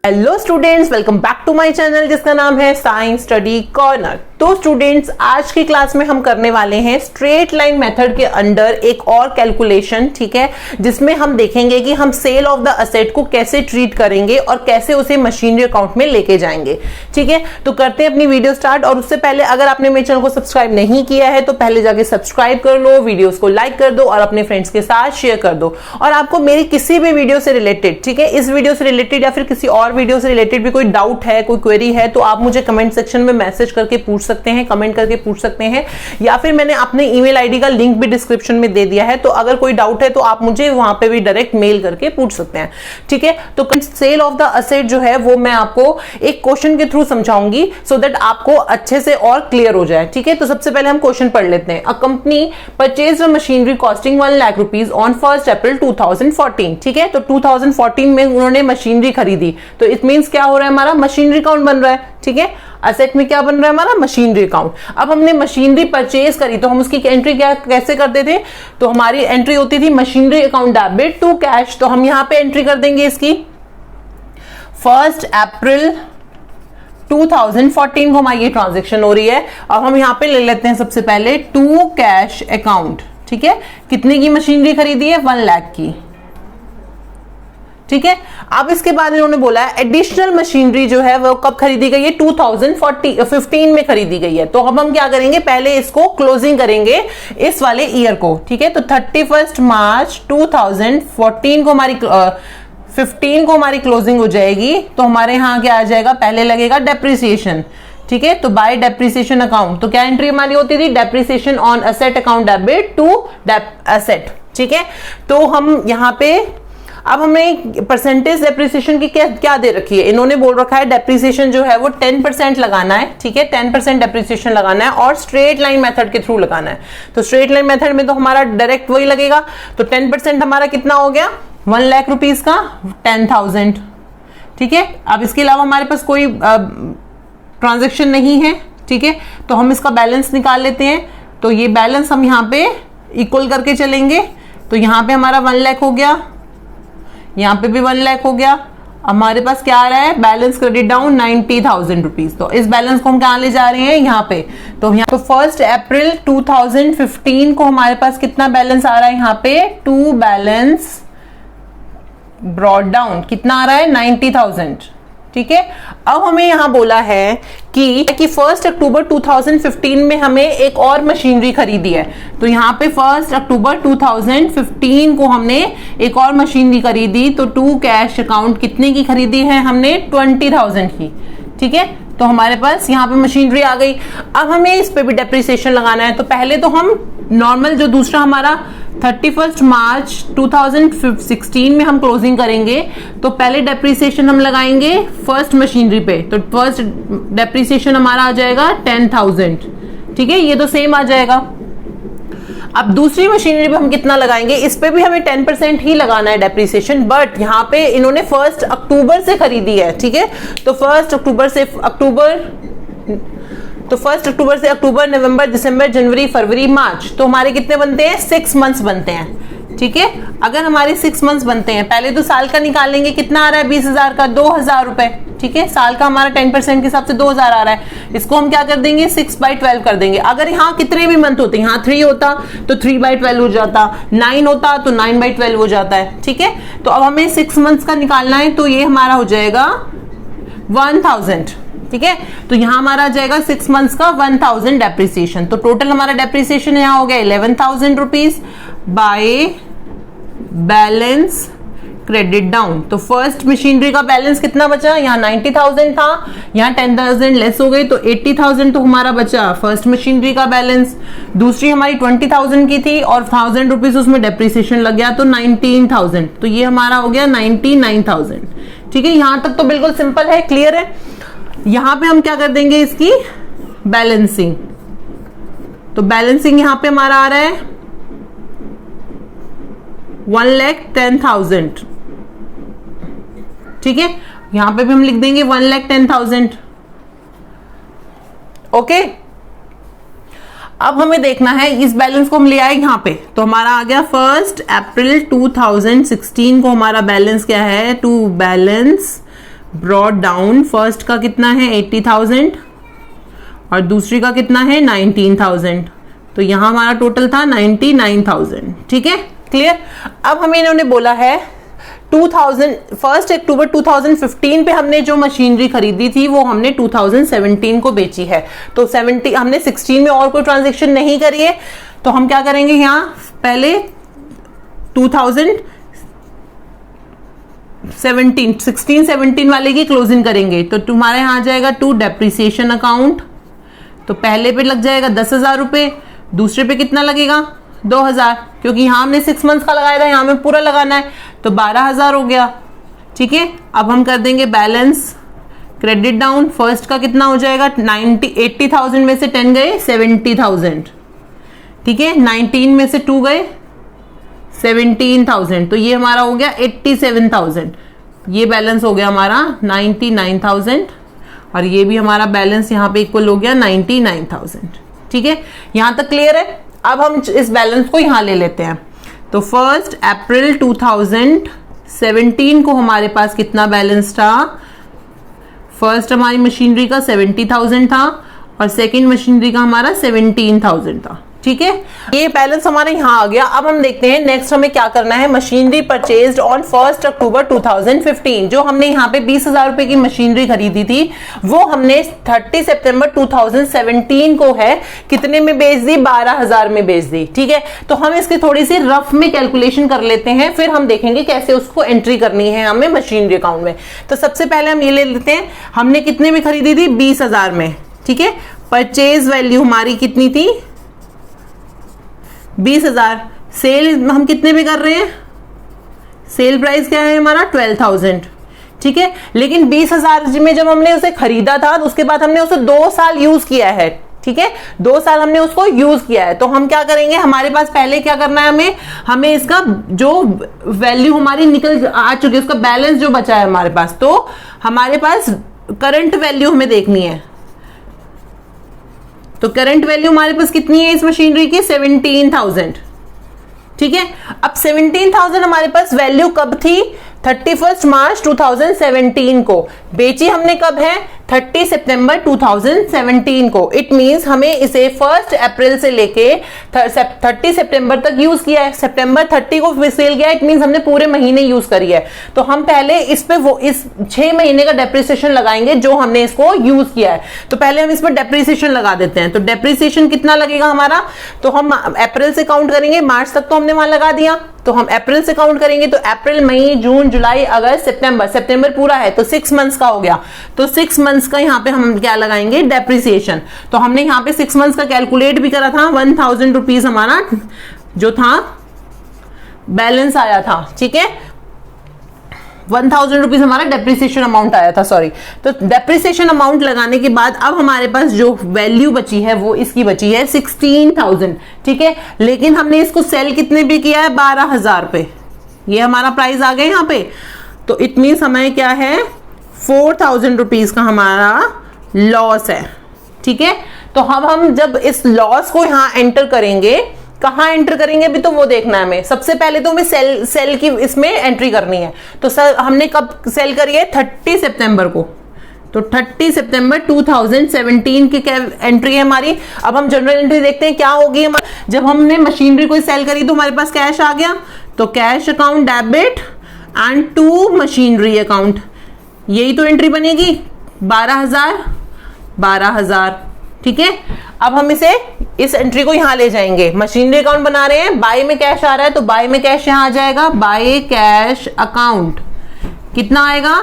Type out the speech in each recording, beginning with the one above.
Hello students, welcome back to my channel जिसका नाम है साइंस स्टडी कॉर्नर। तो स्टूडेंट्स, आज की क्लास में हम करने वाले हैं स्ट्रेट लाइन मेथड के अंडर एक और कैलकुलेशन, ठीक है, जिसमें हम देखेंगे कि हम सेल ऑफ द असेट को कैसे ट्रीट करेंगे और कैसे उसे मशीनरी अकाउंट में लेके जाएंगे। ठीक है, तो करते हैं अपनी वीडियो स्टार्ट। और उससे पहले अगर आपने मेरे चैनल को सब्सक्राइब नहीं किया है तो पहले जाके सब्सक्राइब कर लो, वीडियोस को लाइक कर दो और अपने फ्रेंड्स के साथ शेयर कर दो। और आपको मेरी किसी भी वीडियो से रिलेटेड, ठीक है, इस वीडियो से रिलेटेड या फिर किसी और वीडियो से रिलेटेड भी कोई डाउट है, कोई क्वेरी है, तो आप मुझे कमेंट सेक्शन में मैसेज करके पूछ सकते हैं, कमेंट करके पूछ सकते हैं, या फिर मैंने अपने ईमेल आईडी का लिंक भी डिस्क्रिप्शन में दे दिया है। तो अगर कोई डाउट है तो आप मुझे वहां पे भी डायरेक्ट मेल करके पूछ सकते हैं। ठीक है, तो सेल ऑफ द असेट जो है वो मैं आपको एक क्वेश्चन के थ्रू समझाऊंगी सो दैट आपको अच्छे से और क्लियर हो जाए। ठीक है, तो सबसे पहले हम क्वेश्चन पढ़ लेते हैं। A company purchased machinery costing 1 lakh rupees on 1 अप्रैल 2014। ठीक है, तो 2014 में उन्होंने मशीनरी खरीदी, तो इट मींस क्या हो रहा है, हमारा मशीनरी अकाउंट बन रहा है। ठीक है, असेट में क्या बन रहा है, हमारा मशीनरी अकाउंट। अब हमने मशीनरी परचेज करी तो हम उसकी एंट्री क्या कैसे करते थे, तो हमारी एंट्री होती थी machinery account debit to cash. तो हम यहां पे एंट्री कर देंगे इसकी 1 अप्रैल 2014 को हमारी ये ट्रांजेक्शन हो रही है। अब हम यहां पे ले लेते हैं सबसे पहले टू कैश अकाउंट। ठीक है, कितने की मशीनरी खरीदी है, 1 लाख की। ठीक है, अब इसके बाद इन्होंने बोला है एडिशनल मशीनरी जो है वो कब खरीदी गई है, 2015 में खरीदी गई है। तो अब हम क्या करेंगे, पहले इसको क्लोजिंग करेंगे इस वाले ईयर को। ठीक है, तो 31 मार्च 2014 को हमारी 15 को हमारी क्लोजिंग हो जाएगी। तो हमारे यहां क्या आ जाएगा, पहले लगेगा डेप्रिसिएशन। ठीक है, तो बाय डेप्रिसिएशन अकाउंट, तो क्या एंट्री हमारी होती थी, depreciation on asset account debit to asset. ठीक है, तो हम यहां पे अब हमें परसेंटेज डेप्रिसिएशन की क्या दे रखी है, इन्होंने बोल रखा है डेप्रिसिएशन जो है वो 10% लगाना है। ठीक है, 10% डेप्रिसिएशन लगाना है और स्ट्रेट लाइन मेथड के थ्रू लगाना है। तो स्ट्रेट लाइन मेथड में तो हमारा डायरेक्ट वही लगेगा। तो 10% हमारा कितना हो गया, 1 लाख रुपीज का 10,000। ठीक है, अब इसके अलावा हमारे पास कोई ट्रांजेक्शन नहीं है। ठीक है, तो हम इसका बैलेंस निकाल लेते हैं। तो ये बैलेंस हम यहाँ पे इक्वल करके चलेंगे। तो यहाँ पे हमारा 1 लाख हो गया, यहाँ पे भी 1 लाख हो गया। हमारे पास क्या आ रहा है, बैलेंस क्रेडिट डाउन 90,000 रुपीज। तो इस बैलेंस को हम कहाँ ले जा रहे हैं, यहाँ पे। तो यहाँ तो 1 अप्रैल 2015 को हमारे पास कितना बैलेंस आ रहा है, यहाँ पे टू बैलेंस ब्रॉट डाउन कितना आ रहा है, 90,000। ठीक है, अब हमें यहां बोला है कि 1 अक्टूबर 2015 में हमें एक और मशीनरी खरीदी है। तो यहाँ पे 1 अक्टूबर 2015 को हमने एक और मशीनरी खरीदी। तो टू कैश अकाउंट कितने की खरीदी है हमने, 20,000 की। ठीक है, तो हमारे पास यहाँ पे मशीनरी आ गई। अब हमें इस पे भी डेप्रिसिएशन लगाना है। तो पहले तो हम नॉर्मल जो दूसरा हमारा 31 मार्च 2016 में हम क्लोजिंग करेंगे। तो पहले डेप्रिसिएशन हम लगाएंगे फर्स्ट मशीनरी पे। तो फर्स्ट डेप्रिसिएशन हमारा आ जाएगा 10,000। ठीक है, ये तो सेम आ जाएगा। अब दूसरी मशीनरी पे हम कितना लगाएंगे, इस पे भी हमें 10% ही लगाना है डेप्रिसिएशन, बट यहाँ पे इन्होंने 1 अक्टूबर से खरीदी है। ठीक है, तो 1 अक्टूबर से अक्टूबर, नवंबर, दिसंबर, जनवरी, फरवरी, मार्च। तो हमारे कितने बनते हैं, 6 मंथ्स बनते हैं। ठीक है, अगर हमारे 6 मंथ्स बनते हैं, पहले तो साल का निकालेंगे, कितना आ रहा है, 20,000 का 2,000 रुपए। ठीक है, साल का हमारा 10% के हिसाब से 2,000 आ रहा है। इसको हम क्या कर देंगे, 6/12 कर देंगे। अगर यहाँ कितने भी मंथ होते, यहाँ 3 होता तो 3/12 हो जाता, 9 होता तो 9/12 हो जाता है। ठीक है, तो अब हमें 6 मंथ्स का निकालना है। तो ये हमारा हो जाएगा 1,000। ठीक है, तो यहां हमारा आ जाएगा 6 मंथ्स का 1,000 डेप्रिसिएशन। तो टोटल हमारा डेप्रिसिएशन यहां हो गया 11,000 rupees by balance credit down. तो फर्स्ट मशीनरी का बैलेंस कितना बचा, यहाँ 90,000 था, यहाँ 10,000 लेस हो गई तो 80,000 तो हमारा बचा फर्स्ट मशीनरी का बैलेंस। दूसरी हमारी 20,000 की थी और 1,000 रुपीज उसमें डेप्रिसिएशन लग गया तो 19,000। तो ये हमारा हो गया 99,000। ठीक है, यहां तक तो बिल्कुल सिंपल है, क्लियर है। यहां पे हम क्या कर देंगे, इसकी बैलेंसिंग। तो बैलेंसिंग यहां पे हमारा आ रहा है 1,10,000। ठीक है, यहां पे भी हम लिख देंगे 1,10,000। ओके, अब हमें देखना है इस बैलेंस को हम ले आए यहां पे। तो हमारा आ गया 1 अप्रैल 2016 को हमारा बैलेंस क्या है, to balance brought down, first का कितना है 80,000 और दूसरी का कितना है 19,000, तो यहां हमारा टोटल था 99,000। ठीक है, क्लियर। अब हमें इन्होंने बोला है 1 अक्टूबर 2015 पे हमने जो मशीनरी खरीदी थी वो हमने 2017 को बेची है, तो 70 हमने 16 में और कोई ट्रांजेक्शन नहीं करी है, तो हम क्या करेंगे यहाँ पहले 16-17 वाले की क्लोजिंग करेंगे। तो तुम्हारे यहाँ आ जाएगा टू डेप्रिसिएशन अकाउंट, तो पहले पे लग जाएगा 10,000 रुपये, दूसरे पे कितना लगेगा 2,000, क्योंकि यहाँ हमने 6 मंथ्स का लगाया था, यहाँ में पूरा लगाना है, तो 12,000 हो गया। ठीक है, अब हम कर देंगे बैलेंस क्रेडिट डाउन, फर्स्ट का कितना हो जाएगा 80,000 में से 10 गए 70,000। ठीक है, 19 में से 2 गए 17,000, तो ये हमारा हो गया 87,000। ये बैलेंस हो गया हमारा 99,000 और ये भी हमारा बैलेंस यहाँ पे इक्वल हो गया 99,000। ठीक है, यहां तक क्लियर है। अब हम इस बैलेंस को यहां ले लेते हैं, तो 1 अप्रैल 2017 को हमारे पास कितना बैलेंस था, फर्स्ट हमारी मशीनरी का 70,000 था और सेकंड मशीनरी का हमारा 17,000 था। ठीक है, ये बैलेंस हमारे यहाँ आ गया। अब हम देखते हैं नेक्स्ट हमें क्या करना है। मशीनरी परचेज्ड ऑन 1 अक्टूबर 2015, जो हमने यहाँ पे 20,000 रुपए की मशीनरी खरीदी थी वो हमने 30 सितंबर 2017 को है कितने में बेच दी, 12,000 में बेच दी। ठीक है, तो हम इसकी थोड़ी सी रफ में कैलकुलेशन कर लेते हैं, फिर हम देखेंगे कैसे उसको एंट्री करनी है हमें मशीनरी अकाउंट में। तो सबसे पहले हम ये ले लेते हैं, हमने कितने में खरीदी थी 20,000 में। ठीक है, परचेज वैल्यू हमारी कितनी थी 20,000, सेल हम कितने में कर रहे हैं, सेल प्राइस क्या है हमारा 12,000। ठीक है, लेकिन 20,000 में जब हमने उसे खरीदा था तो उसके बाद हमने उसे 2 साल यूज किया है। ठीक है, 2 साल हमने उसको यूज किया है, तो हम क्या करेंगे, हमारे पास पहले क्या करना है, हमें इसका जो वैल्यू हमारी निकल आ चुकी है उसका बैलेंस जो बचा है हमारे पास, तो हमारे पास करंट वैल्यू हमें देखनी है। तो करंट वैल्यू हमारे पास कितनी है इस मशीनरी की 17,000। ठीक है, अब 17,000 हमारे पास वैल्यू कब थी, 31 मार्च 2017 को, बेची हमने कब है 30 सितंबर 2017 को। इट मींस हमें इसे 1 अप्रैल से लेके 30 सितंबर तक यूज किया है, सितंबर 30 को सेल गया, इट मींस हमने पूरे महीने यूज करी है। तो हम पहले इस पे इस 6 महीने का डेप्रिसिएशन लगाएंगे जो हमने इसको यूज किया है। तो पहले हम इस पर डेप्रिसिएशन लगा देते हैं, तो डेप्रिसिएशन कितना लगेगा हमारा, तो हम अप्रैल से काउंट करेंगे, मार्च तक तो हमने वहां लगा दिया, तो हम अप्रैल से काउंट करेंगे, तो अप्रैल मई जून जुलाई अगस्त सितंबर, सितंबर पूरा है तो 6 मंथ्स का हो गया, तो 6 मंथ्स का यहाँ पे हम क्या लगाएंगे डेप्रिसिएशन। तो हमने यहाँ पे 6 मंथ्स का कैलकुलेट भी करा था, 1,000 रुपीज हमारा जो था बैलेंस आया था। ठीक है, 1,000 रुपीज हमारा डेप्रिसिएशन अमाउंट आया था, सॉरी। तो डेप्रिसिएशन अमाउंट लगाने के बाद अब हमारे पास जो वैल्यू बची है वो इसकी बची है 16,000। ठीक है, लेकिन हमने इसको सेल कितने भी किया है 12,000 पे, ये हमारा प्राइस आ गया यहाँ पे, तो इट मीन्स हमें क्या है 4,000 रुपीज का हमारा लॉस है। ठीक है, तो हम जब इस लॉस को यहाँ एंटर करेंगे, कहाँ एंटर करेंगे अभी तो वो देखना है हमें। सबसे पहले तो हमें सेल की इसमें एंट्री करनी है, तो सर हमने कब सेल करी है 30 सितंबर को, तो 30 सितंबर 2017 की एंट्री है हमारी। अब हम जनरल एंट्री देखते हैं क्या होगी हमारी। जब हमने मशीनरी को सेल करी तो हमारे पास कैश आ गया, तो cash account debit and to machinery account, यही तो एंट्री बनेगी 12,000। ठीक है, अब हम इस एंट्री को यहां ले जाएंगे, मशीनरी अकाउंट बना रहे हैं, बाय में कैश आ रहा है तो बाय में कैश यहां आ जाएगा, बाय कैश अकाउंट कितना आएगा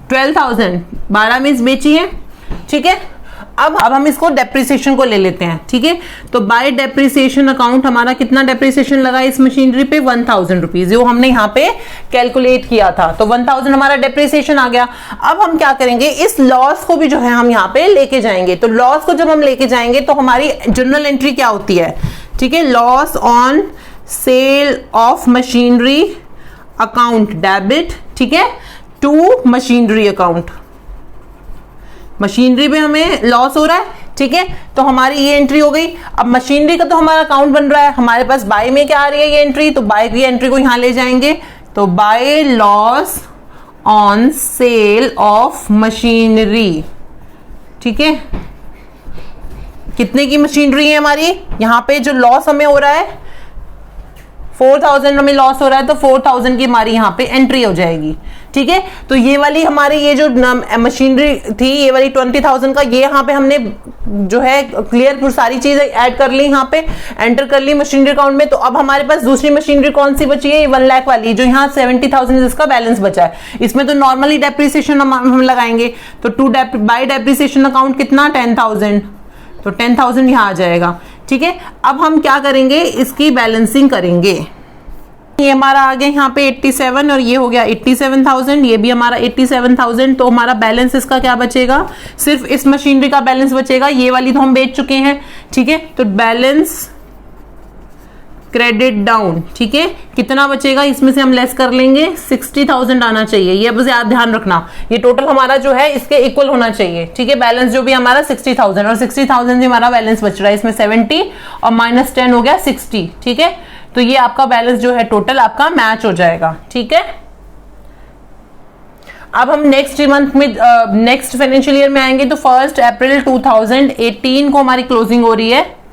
12,000, 12 में बेची है। ठीक है, अब हम इसको डेप्रिसिएशन को ले लेते हैं। ठीक है, तो बाय डेप्रिसिएशन अकाउंट हमारा कितना डेप्रिसिएशन लगा इस मशीनरी पे 1,000 रुपीज, जो हमने यहाँ पे कैलकुलेट किया था, तो 1,000 हमारा डेप्रिसिएशन आ गया। अब हम क्या करेंगे, इस लॉस को भी जो है हम यहाँ पे लेके जाएंगे, तो लॉस को जब हम लेके जाएंगे तो हमारी जनरल एंट्री क्या होती है, ठीक है, loss on sale of machinery account debit, ठीक है, टू मशीनरी अकाउंट, मशीनरी पे हमें लॉस हो रहा है। ठीक है, तो हमारी ये एंट्री हो गई। अब मशीनरी का तो हमारा अकाउंट बन रहा है, हमारे पास बाय में क्या आ रही है ये एंट्री, तो बाय की एंट्री को यहां ले जाएंगे, तो by loss on sale of machinery. ठीक है, कितने की मशीनरी है हमारी, यहां पे जो लॉस हमें हो रहा है 4000 हमें लॉस हो रहा है, तो 4000 की हमारी यहाँ पे एंट्री हो जाएगी। ठीक है, तो ये वाली हमारी ये जो मशीनरी थी, ये वाली 20,000 का, ये यहाँ पे हमने जो है क्लियर सारी चीजें ऐड कर ली, यहाँ पे एंटर कर ली मशीनरी अकाउंट में। तो अब हमारे पास दूसरी मशीनरी कौन सी बची है, ये 1 लाख वाली, जो यहाँ 70,000 इसका बैलेंस बचा है। इसमें तो नॉर्मली डेप्रिसिएशन हम लगाएंगे, तो बाय डेप्रिसिएशन अकाउंट कितना 10,000, तो 10,000 यहाँ आ जाएगा। ठीक है, अब हम क्या करेंगे, इसकी बैलेंसिंग करेंगे। ये हमारा आ गया यहाँ पे 87 और ये हो गया 87,000, ये भी हमारा 87,000। तो हमारा बैलेंस इसका क्या बचेगा, सिर्फ इस मशीनरी का बैलेंस बचेगा, ये वाली तो हम बेच चुके हैं। ठीक है, तो बैलेंस क्रेडिट डाउन। ठीक है, कितना बचेगा, इसमें से हम लेस कर लेंगे, 60,000 आना चाहिए। ये बस याद ध्यान रखना, ये टोटल हमारा जो है इसके इक्वल होना चाहिए। ठीक है, बैलेंस जो भी हमारा 60,000 और 60,000 से हमारा बैलेंस बच रहा है, इसमें 70 और -10 हो गया 60। ठीक है, तो ये आपका बैलेंस जो है टोटल आपका मैच हो जाएगा। ठीक है, अब हम नेक्स्ट मंथ में नेक्स्ट फाइनेंशियल ईयर में आएंगे, तो 1 अप्रैल 2018 को हमारी क्लोजिंग हो रही है।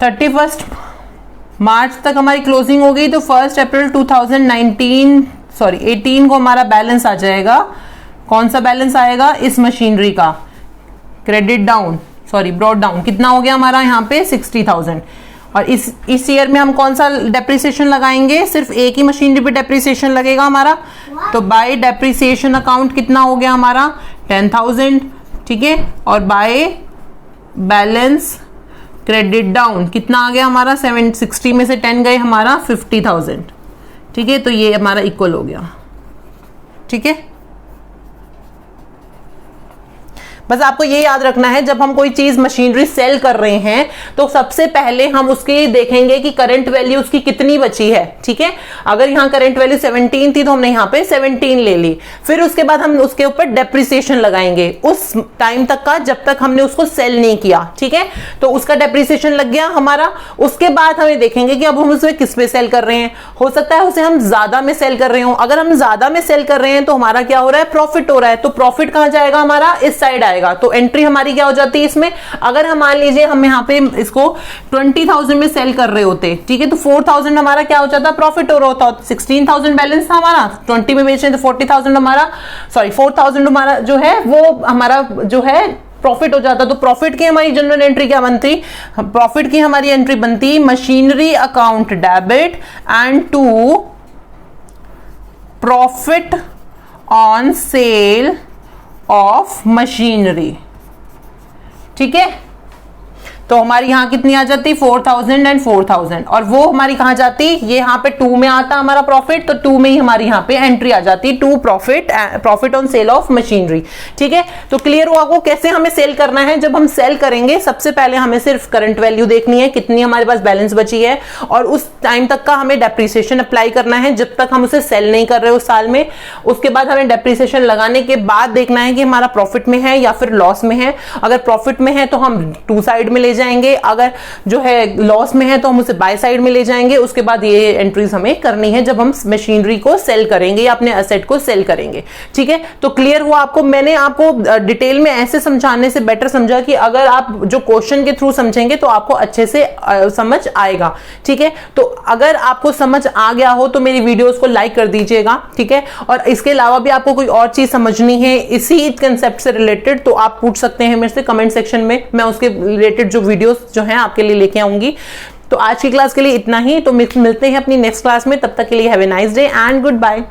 थर्टी 31 मार्च तक हमारी क्लोजिंग हो गई, तो 1 अप्रैल 18 को हमारा बैलेंस आ जाएगा। कौन सा बैलेंस आएगा, इस मशीनरी का क्रेडिट डाउन, ब्रॉड डाउन, कितना हो गया हमारा यहाँ पे 60,000। और इस ईयर में हम कौन सा डेप्रिसिएशन लगाएंगे, सिर्फ एक ही मशीनरी पे डेप्रिसिएशन लगेगा हमारा। तो बाय डेप्रिसिएशन अकाउंट कितना हो गया हमारा 10,000। ठीक है, और बाय बैलेंस क्रेडिट डाउन कितना आ गया हमारा 760 में से 10 गए हमारा 50,000। ठीक है, तो ये हमारा इक्वल हो गया। ठीक है, बस आपको ये याद रखना है, जब हम कोई चीज मशीनरी सेल कर रहे हैं तो सबसे पहले हम उसकी देखेंगे कि करंट वैल्यू उसकी कितनी बची है। ठीक है, अगर यहाँ करंट वैल्यू 17 थी तो हमने यहाँ पे 17 ले ली, फिर उसके बाद हम उसके ऊपर डेप्रिसिएशन लगाएंगे उस टाइम तक का जब तक हमने उसको सेल नहीं किया। ठीक है, तो उसका डेप्रिसिएशन लग गया हमारा। उसके बाद हमें देखेंगे कि अब हम उसे किस पे सेल कर रहे हैं। हो सकता है उसे हम ज्यादा में सेल कर रहे हो, अगर हम ज्यादा में सेल कर रहे हैं तो हमारा क्या हो रहा है, प्रॉफिट हो रहा है। तो प्रॉफिट कहां जाएगा हमारा, इस साइड आएगा। तो एंट्री हमारी क्या हो जाती है इसमें, अगर हम मान लीजिए हम यहाँ पे इसको 20,000 में सेल कर रहे होते, ठीक है, तो 4,000 हमारा क्या हो जाता, प्रॉफिट हो रहा होता। 16,000 बैलेंस था हमारा, 20 में बेच रहे तो 40,000 हमारा 4,000 हमारा जो है वो हमारा जो है प्रॉफिट हो जाता। तो प्रॉफिट की हमारी जनरल एंट्री क्या बनती, प्रॉफिट की हमारी एंट्री बनती machinery account debit and to profit on sale of machinery. ठीक है, तो हमारी यहां कितनी आ जाती 4,000 एंड 4,000, और वो हमारी कहां जाती, ये यहाँ पे 2 में आता हमारा प्रॉफिट, तो 2 में ही हमारी यहाँ पे एंट्री आ जाती, to profit on sale of machinery. ठीक है, तो क्लियर हुआ आपको कैसे हमें सेल करना है। जब हम सेल करेंगे सबसे पहले हमें सिर्फ करंट वैल्यू देखनी है, कितनी हमारे पास बैलेंस बची है, और उस टाइम तक का हमें डेप्रिसिएशन अप्लाई करना है जब तक हम उसे सेल नहीं कर रहे उस साल में। उसके बाद हमें डेप्रिसिएशन लगाने के बाद देखना है कि हमारा प्रॉफिट में है या फिर लॉस में है। अगर प्रॉफिट में है तो हम 2 साइड में ले जाएंगे, अगर जो है लॉस में है तो हम उसे बाय साइड में ले जाएंगे। उसके बाद ये एंट्रीज हमें करनी है जब हम मशीनरी को सेल करेंगे या अपने एसेट को सेल करेंगे। ठीक है, तो क्लियर हुआ आपको। मैंने आपको डिटेल में ऐसे समझाने से बेटर समझा कि अगर आप जो क्वेश्चन के थ्रू समझेंगे तो आपको अच्छे से समझ आएगा। ठीक है, तो अगर आपको समझ आ गया हो तो मेरी वीडियोस को लाइक कर दीजिएगा। ठीक है, और इसके अलावा भी आपको कोई और चीज समझनी है इसी कंसेप्ट से रिलेटेड तो आप पूछ सकते हैं मेरे से कमेंट सेक्शन में, मैं उसके रिलेटेड जो वीडियोस जो हैं आपके लिए लेके आऊंगी। तो आज की क्लास के लिए इतना ही, तो मिलते हैं अपनी नेक्स्ट क्लास में। तब तक के लिए have a nice day and good bye.